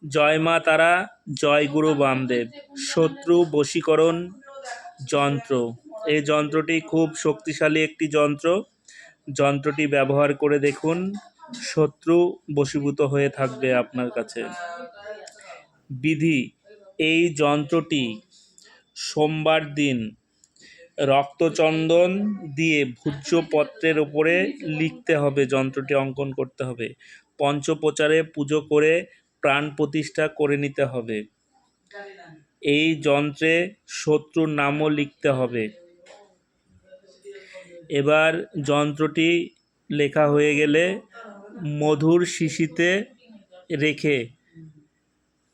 জয় মা তারা, জয় গুরু বামদেব। শত্রু বশীকরণ যন্ত্র। এই যন্ত্রটি খুব শক্তিশালী একটি যন্ত্র। যন্ত্রটি ব্যবহার করে দেখুন, শত্রু বশীভূত হয়ে থাকবে আপনার কাছে। বিধি: এই যন্ত্রটি সোমবার দিন রক্তচন্দন দিয়ে ভূর্জপত্রের উপরে লিখতে হবে, যন্ত্রটি অঙ্কন করতে হবে। পঞ্চপ্রচারে পুজো করে প্রাণ প্রতিষ্ঠা করে নিতে হবে। এই যন্ত্রে শত্রুর নামও লিখতে হবে। এবার যন্ত্রটি লেখা হয়ে গেলে মধুর শিশিতে রেখে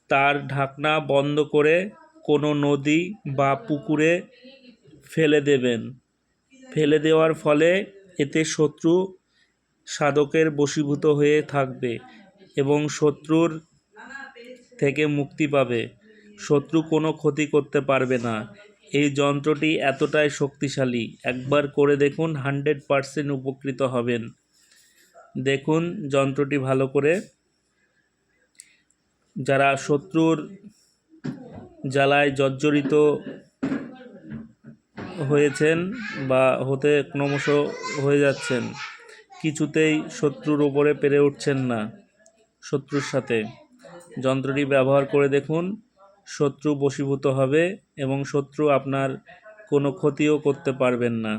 তার ঢাকনা বন্ধ করে কোনো নদী বা পুকুরে ফেলে দেবেন। ফেলে দেওয়ার ফলে এতে শত্রু সাধকের বশীভূত হয়ে থাকবে এবং শত্রুর থেকে মুক্তি পাবে। শত্রু কোনো ক্ষতি করতে পারবে না। এই যন্ত্রটি এতটাই শক্তিশালী, একবার করে দেখুন, 100% উপকৃত হবেন। দেখুন যন্ত্রটি ভালো করে। যারা শত্রুর জ্বালায় জর্জরিত হয়েছেন বা হতে ক্রমশ হয়ে যাচ্ছেন, কিছুতেই শত্রুর ওপরে পেরে উঠছেন না, শত্রুর সাথে যন্ত্রটি ব্যবহার করে দেখুন, শত্রু বশীভূত হবে এবং শত্রু আপনার কোনো ক্ষতিও করতে পারবে না।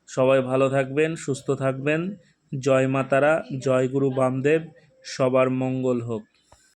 সবাই ভালো থাকবেন, সুস্থ থাকবেন। জয় মা তারা, জয় গুরু বামদেব। সবার মঙ্গল হোক।